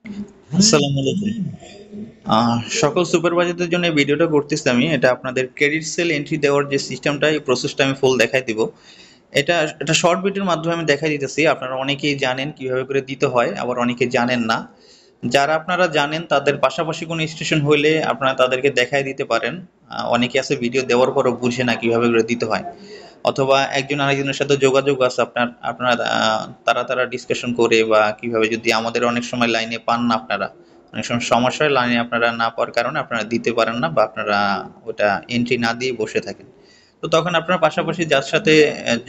আসসালামু আলাইকুম। সকল সুপারভাইজারদের জন্য এই ভিডিওটা করতেছি আমি। এটা আপনাদের ক্রেডিট সেল এন্ট্রি দেওয়ার যে সিস্টেমটা, এই প্রসেসটা আমি ফুল দেখাই দিব। এটা এটা শর্ট ভিডিওর মাধ্যমে আমি দেখাই দিতেছি। আপনারা অনেকেই জানেন কিভাবে করে দিতে হয়, আবার অনেকে জানেন না। যারা আপনারা জানেন তাদের পাশাপাশি কোনো স্টেশন হইলে আপনারা তাদেরকে দেখাই দিতে পারেন। অনেকে আছে ভিডিও দেওয়ার পরও বুঝে না কিভাবে করে দিতে হয়, অথবা একজন আরেকজনের সাথে যোগাযোগ আছে আপনারা তারা ডিসকাশন করে, বা কিভাবে যদি আমাদের অনেক সময় লাইনে পান না আপনারা, অনেক সময় সমস্যা হয় লাইনে আপনারা না পাওয়ার কারণে আপনারা দিতে পারেন না, বা আপনারা ওটা এন্ট্রি না দিয়ে বসে থাকেন। তো তখন আপনারা পাশাপাশি যার সাথে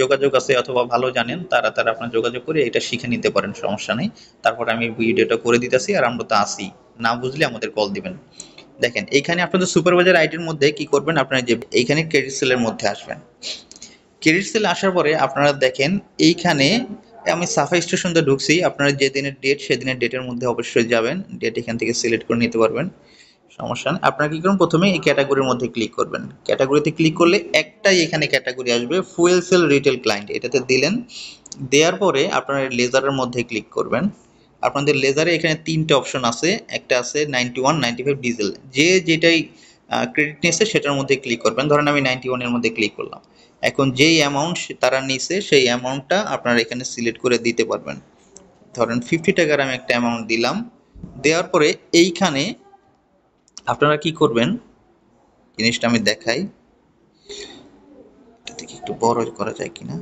যোগাযোগ আছে অথবা ভালো জানেন তারা আপনার যোগাযোগ করে এটা শিখে নিতে পারেন, সমস্যা নেই। তারপর আমি ভিডিওটা করে দিতেছি, আর আমরা তো আসি, না বুঝলে আমাদের কল দিবেন। দেখেন এইখানে আপনাদের সুপারভাইজার আইডির মধ্যে কি করবেন, আপনারা যে এইখানে ক্রেডিট সেলের মধ্যে আসবেন। ক্রেডিট সেলে আসার পরে আপনারা দেখেন এইখানে আমি সাফাই স্টেশনতে ঢুকছি। আপনারা যে দিনের ডেট সেদিনের ডেটের মধ্যে অবশ্যই যাবেন, ডেট এখান থেকে সিলেক্ট করে নিতে পারবেন, সমস্যা নেই। আপনারা কি করুন, প্রথমে এই ক্যাটাগরির মধ্যে ক্লিক করবেন। ক্যাটাগরিতে ক্লিক করলে একটাই এখানে ক্যাটাগরি আসবে, ফুয়েল সেল রিটেল ক্লায়েন্ট, এটাতে দিলেন। দেওয়ার পরে আপনারা লেজারের মধ্যে ক্লিক করবেন। আপনাদের লেজারে এখানে তিনটে অপশন আছে, একটা আছে 91 95 ডিজেল, যে যেটাই ক্রেডিট নিয়েছে সেটার মধ্যে ক্লিক করবেন। ধরেন আমি 91 এর মধ্যে ক্লিক করলাম। এখন যেই অ্যামাউন্ট তারা নিছে সেই অ্যামাউন্টটা আপনারা এখানে সিলেক্ট করে দিতে পারবেন। ধরেন 50 টাকার আমি একটা অ্যামাউন্ট দিলাম। দেওয়ার পরে এইখানে আপনারা কি করবেন, জিনিসটা আমি দেখাই, এটা থেকে একটু বড় করা যায় কিনা।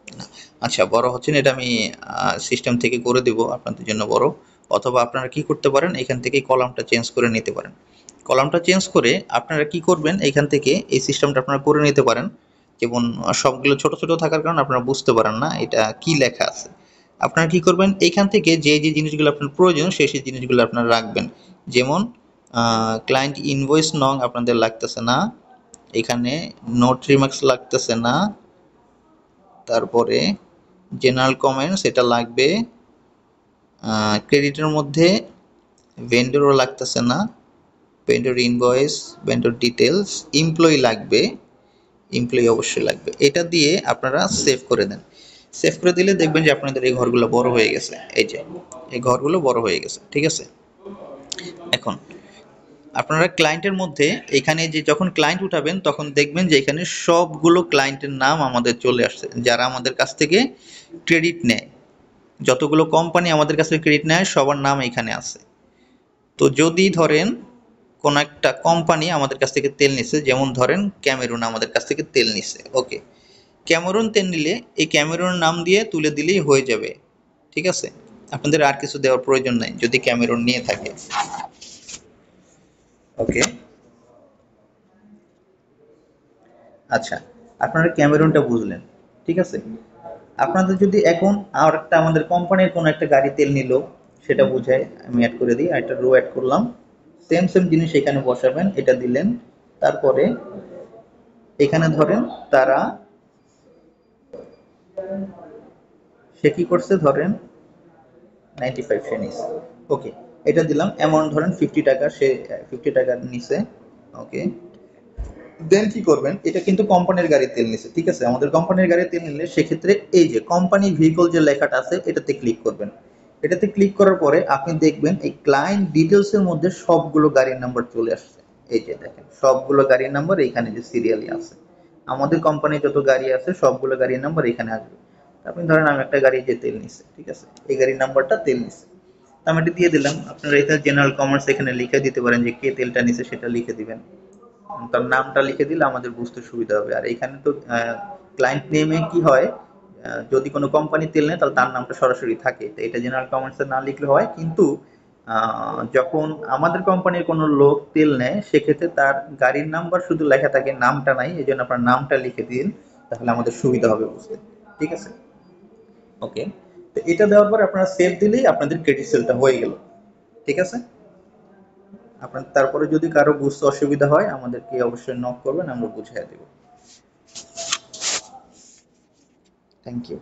না, আচ্ছা, বড় হচ্ছে না, এটা আমি সিস্টেম থেকে করে দিব আপনাদের জন্য বড়। অথবা আপনারা কি করতে পারেন, এখান থেকে কলামটা চেঞ্জ করে নিতে পারেন। কলামটা চেঞ্জ করে আপনারা কি করবেন, এখান থেকে এই সিস্টেমটা আপনারা করে নিতে পারেন। যেমন সবগুলো ছোট ছোট থাকার কারণে আপনারা বুঝতে পারেন না এটা কি লেখা আছে। আপনারা কি করবেন, এখান থেকে যে যে জিনিসগুলো আপনার প্রয়োজন সেই সেই জিনিসগুলো আপনারা রাখবেন। যেমন ক্লায়েন্ট ইনভয়েস নং আপনাদের লাগতেছে না, এখানে নোট রিমার্কস লাগতেছে না, তারপরে জেনারেল কমেন্টস এটা লাগবে, ক্রেডিটের মধ্যে ভেন্ডরও লাগতেছে না, vendor invoice, vendor details, employee লাগবে, এমপ্লয়ি অবশ্যই লাগবে। এটা দিয়ে আপনারা সেভ করে দেন। সেভ করে দিলে দেখবেন যে আপনাদের এই ঘরগুলো বড় হয়ে গেছে। এই যে এই ঘরগুলো বড় হয়ে গেছে, ঠিক আছে। এখন আপনারা ক্লায়েন্টের মধ্যে এখানে যে যখন ক্লায়েন্ট উঠাবেন তখন দেখবেন যে এখানে সবগুলো ক্লায়েন্টের নাম আমাদের চলে আসছে, যারা আমাদের কাছ থেকে ক্রেডিট নেয়। যতগুলো কোম্পানি আমাদের কাছ থেকে ক্রেডিট নেয় সবার নাম এখানে আছে। তো যদি ধরেন কোন একটা কোম্পানি আমাদের কাছ থেকে তেল নিছে, যেমন ধরেন ক্যামেরুন আমাদের কাছ থেকে তেল নিছে, ওকে, ক্যামেরুন তেল নিলে এই ক্যামেরুনের নাম দিয়ে তুলে দিলেই হয়ে যাবে, ঠিক আছে। আপনাদের আর কিছু দেওয়ার প্রয়োজন নাই যদি ক্যামেরুন নিয়ে থাকে, ওকে। আচ্ছা, আপনারা ক্যামেরুনটা বুঝলেন, ঠিক আছে। আপনাদের যদি এখন আর একটা আমাদের কোম্পানির কোনো একটা গাড়ি তেল নিল, সেটা বুঝায় আমি অ্যাড করে দিই, আর একটা রো অ্যাড করলাম। সেম সেম জিনিস এখানে বসাবেন, এটা দিলেন। তারপরে এখানে ধরেন তারা সে কি করছে, ধরেন 95 সে নিছে, ওকে, এটা দিলাম। অ্যামাউন্ট ধরেন 50 টাকা, সে 50 টাকা নিছে, ওকে। দেন কি করবেন, এটা কিন্তু কোম্পানির গাড়ির তেল নিছে, ঠিক আছে। আমাদের কোম্পানির গাড়ির তেল নিলে সেক্ষেত্রে এই যে কোম্পানি ভেহিকল যে লেখাটা আছে এটাতে ক্লিক করবেন। এটাতে ক্লিক করার পরে আপনি দেখবেন এই ক্লায়েন্ট ডিটেলস এর মধ্যে সবগুলো গাড়ির নাম্বার চলে আসছে। এই যে দেখেন সবগুলো গাড়ির নাম্বার এখানে যে সিরিয়ালি আছে, আমাদের কোম্পানির যত গাড়ি আছে সবগুলো গাড়ির নাম্বার এখানে আসবে। আপনি ধরেন আমি একটা গাড়ি যে তেল নিছে, ঠিক আছে, এই গাড়ির নাম্বারটা তেল নিছে, আমি এটা দিয়ে দিলাম। আপনারা এটা জেনারেল কমার্স এখানে লিখে দিতে পারেন, যে কে তেলটা নিছে সেটা লিখে দিবেন। তার নামটা লিখে দিলে আমাদের বুঝতে সুবিধা হবে। আর এখানে তো ক্লায়েন্ট নেমে কি হয়, যদি কোনো কোম্পানি তেল নেয় তাহলে তার নামটা সরাসরি থাকে, তো এটা জেনারেল কমার্সে না লিখলে হয়। কিন্তু যখন আমাদের কোম্পানির কোনো লোক তেল নেয় সেক্ষেত্রে তার গাড়ির নাম্বার শুধু লেখা থাকে, নামটা নাই, এই জন্য আপনার নামটা লিখে দিন, তাহলে আমাদের সুবিধা হবে বুঝতে, ঠিক আছে। ওকে, তো এটা দেওয়ার পর আপনারা সেভ দিলেই আপনাদের ক্রেডিট সেলটা হয়ে গেল, ঠিক আছে। আপনার তারপরে যদি কারো বুঝতে অসুবিধা হয় আমাদেরকে অবশ্যই নক করবেন, আমরা বুঝিয়ে দেব। Thank you.